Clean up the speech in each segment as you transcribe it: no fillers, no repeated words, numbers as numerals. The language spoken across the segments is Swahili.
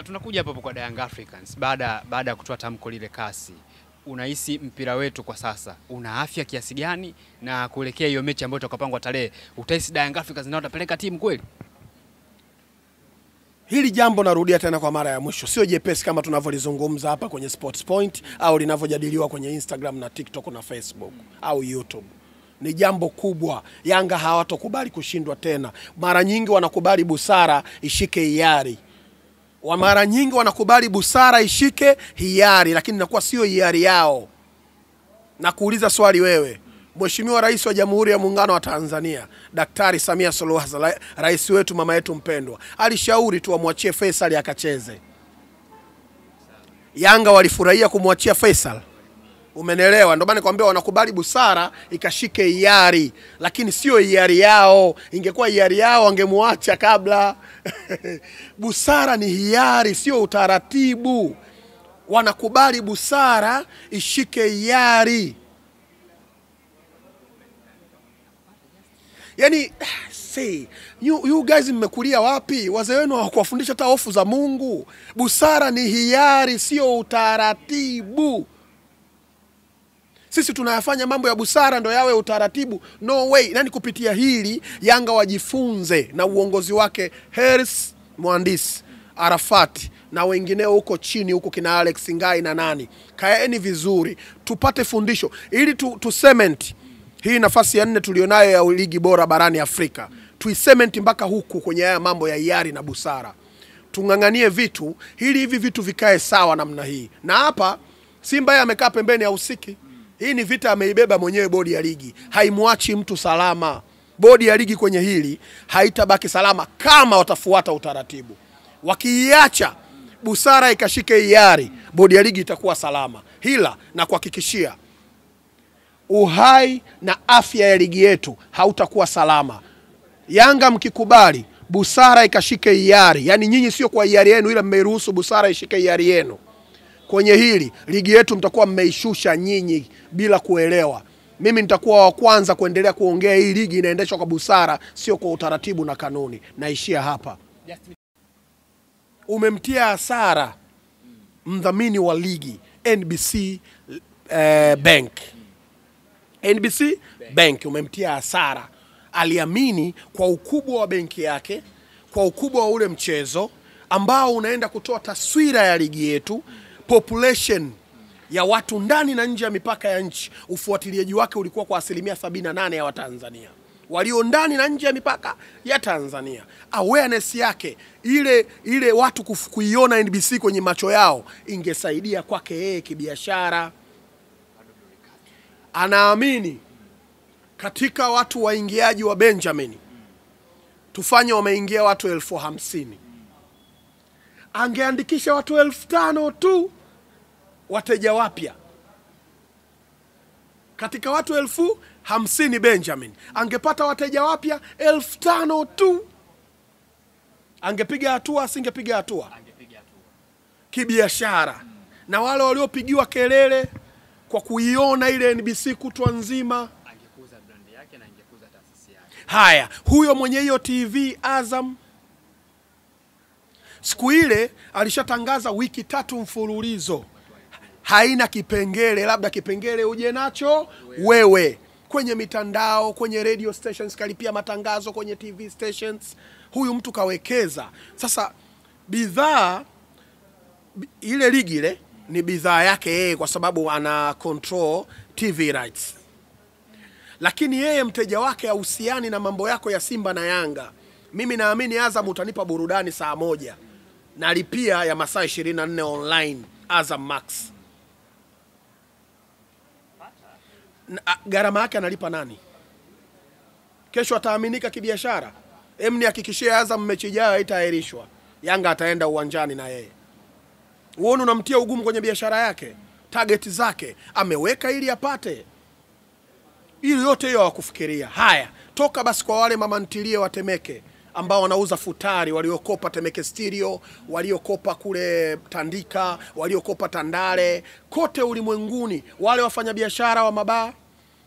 Tunakuja hapo kwa Young Africans baada ya kutoa tamko lile kasi. Unahisi mpira wetu kwa sasa una afya kiasi gani, na kuelekea hiyo mechi ambayo tutakapangwa tarehe, utahisi Young Africans nao watapeleka timu kweli? Hili jambo narudia tena kwa mara ya mwisho, sio jepesi kama tunavyolizungumza hapa kwenye Sports Point au linavyojadiliwa kwenye Instagram na TikTok na Facebook au YouTube. Ni jambo kubwa. Yanga hawatokubali kushindwa tena. Mara nyingi wanakubali busara ishike hiari. Mara nyingi wanakubali busara ishike hiari, lakini inakuwa sio hiari yao. Na kuuliza swali wewe, Mheshimiwa Rais wa Jamhuri ya Muungano wa Tanzania, Daktari Samia Suluhu Hassan, rais wetu, mama yetu mpendwa, alishauri tu amwachie Faisal akacheze. Yanga walifurahia kumwachia Faisal. Umenelewa? Ndio maana nikwambia wanakubali busara ikashike hiari, lakini sio hiari yao. Ingekuwa hiari yao wangemwacha kabla. Busara ni hiari, sio utaratibu. Wanakubali busara ishike hiari. Yani, say, you guys mmekulia wapi? Wazee wenu hawakuwafundisha hata hofu za Mungu. Busara ni hiari, sio utaratibu. Sisi tunayafanya mambo ya busara ndo yawe utaratibu. No way. Nani kupitia hili Yanga wajifunze na uongozi wake Harris, Mhandisi, Arafati na wengineo huko chini huko kina Alex Ngai na nani. Kaeni vizuri, tupate fundisho ili tu cement hii nafasi ya 4 tulionayo ya ligi bora barani Afrika. Tuicement mpaka huku kwenye haya mambo ya hiari na busara. Tunganganie vitu ili hivi vitu vikae sawa namna hii. Na hapa Simba yeye amekaa pembeni ya usiki. Hii ni vita ameibeba mwenyewe bodi ya ligi. Haimwachi mtu salama. Bodi ya ligi kwenye hili haitabaki salama kama watafuata utaratibu. Wakiiacha busara ikashike hiari, bodi ya ligi itakuwa salama. Hila na kuhakikishia uhai na afya ya ligi yetu hautakuwa salama. Yanga mkikubali busara ikashike hiari, yani nyinyi sio kwa hiari yenu ila mmeruhusu busara ishike hiari yenu, kwenye hili ligi yetu mtakuwa mmeishusha nyinyi bila kuelewa. Mimi nitakuwa wa kwanza kuendelea kuongea hii ligi inaendeshwa kwa busara, sio kwa utaratibu na kanuni. Naishia hapa. Umemtia hasara mdhamini wa ligi NBC Bank. NBC Bank umemtia hasara. Aliamini kwa ukubwa wa benki yake, kwa ukubwa wa ule mchezo ambao unaenda kutoa taswira ya ligi yetu, population ya watu ndani na nje ya mipaka ya nchi. Ufuatiliaji wake ulikuwa kwa 78% ya Watanzania walio ndani na nje ya mipaka ya Tanzania. Awareness yake ile watu kuiona NBC kwenye macho yao ingesaidia kwake yeye kibiashara. Anaamini katika watu waingiaji wa Benjamin tufanye wameingia watu 50,000. Angeandikisha watu 5,000 tu wateja wapya. Katika watu 50,000 Benjamin angepata wateja wapya 5,000 tu. Angepiga hatua, asingepiga hatua? Angepiga hatua kibiashara. Na wale waliopigiwa kelele kwa kuiona ile NBC kutwa nzima, angekuza brand yake na angekuza taasisi yake. Haya, huyo mwenye hiyo TV Azam siku ile alishatangaza wiki 3 mfululizo haina kipengele, labda kipengele uje nacho wewe kwenye mitandao, kwenye radio stations, kalipia matangazo kwenye TV stations. Huyu mtu kawekeza. Sasa bidhaa ile ligi ile ni bidhaa yake yeye kwa sababu ana control TV rights. Lakini yeye mteja wake hahusiani na mambo yako ya Simba na Yanga. Mimi naamini Azam utanipa burudani saa 1. Nalipia ya masaa 24 online Azam Max. Gharama yake analipa nani? Kesho ataaminika kibiashara. Nihakikishie Azam mechi ijayo haitaahirishwa. Yanga ataenda uwanjani na yeye. Uone unamtia ugumu kwenye biashara yake. Target zake ameweka ili apate. Ili yote hiyo hawakufikiria. Haya, toka basi kwa wale mama ntilie wa Temeke ambao wanauza futari, waliokopa Temeke Stereo, waliokopa kule Tandika, waliokopa Tandale, kote ulimwenguni, wale wafanyabiashara wa mabaa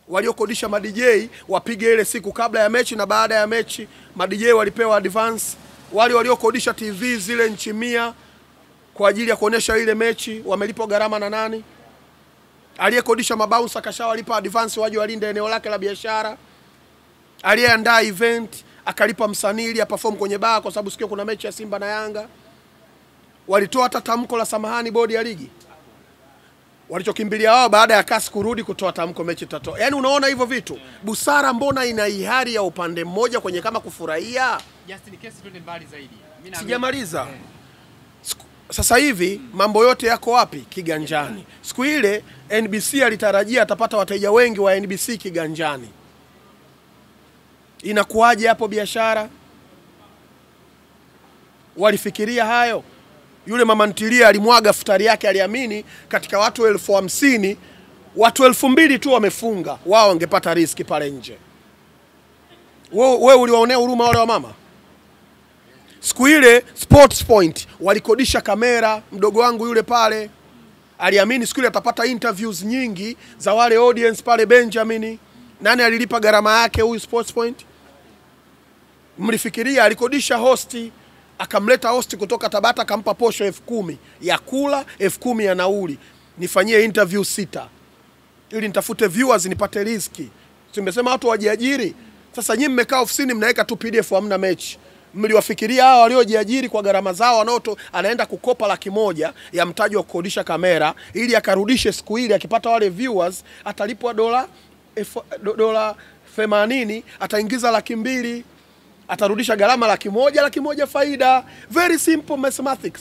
waliokodisha ma DJ wapige ile siku kabla ya mechi na baada ya mechi, ma DJ walipewa advance, wale waliokodisha TV zile nchi 100 kwa ajili ya kuonesha ile mechi wamelipa gharama na nani? Aliyekodisha mabounce akashawalipa advance waje walinde eneo lake la biashara. Aliyeandaa event akalipa msanii ili aperform kwenye baa kwa sababu sikio kuna mechi ya Simba na Yanga. Walitoa hata tamko la samahani bodi ya ligi. Walichokimbilia wao baada ya kasi kurudi kutoa tamko mechi tatoa. Yaani unaona hivyo vitu. Busara mbona ina ihari ya upande mmoja kwenye kama kufurahia? Justin kesi twende mbali zaidi. Sijamaliza. Sasa hivi mambo yote yako wapi? Kiganjani. Siku ile NBC alitarajia atapata wateja wengi wa NBC kiganjani. Inakuaje hapo biashara? Walifikiria hayo? Yule mama ntilia alimwaga futari yake, aliamini katika watu 50,000 watu 2,000 tu wamefunga, wao wangepata riski pale nje. Wewe uliwaonea huruma wale wa mama? Siku ile Sports Point walikodisha kamera, mdogo wangu yule pale aliamini siku ile atapata interviews nyingi za wale audience pale Benjamin. Nani alilipa gharama yake huyu Sports Point? Mlifikiria alikodisha hosti, akamleta hosti kutoka Tabata, akampa posho 10,000 ya kula, 10,000 ya nauli. Nifanyie interview 6 ili nitafute viewers nipate riziki. Tumesema watu wajiajiri. Sasa nyinyi mmekaa ofisini mnaweka tu PDF, hamna mechi. Mliwafikiria hao waliojiajiri kwa gharama zao wanaoto anaenda kukopa 100,000 ya mtaji wa kukodisha kamera ili akarudishe siku ile, akipata wale viewers atalipwa dola 80, ataingiza 200,000, atarudisha gharama 100,000 faida. Very simple mathematics.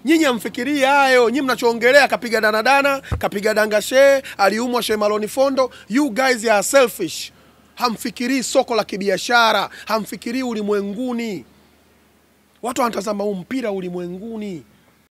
Nyinyi amfikiria hayo. Nyinyi mnachoongelea kapiga danadana, kapiga dangashe, aliumwa Shemaloni Fondo. You guys are selfish. Hamfikiri soko la kibiashara, hamfikiri ulimwenguni. Watu wanatazama mpira ulimwenguni.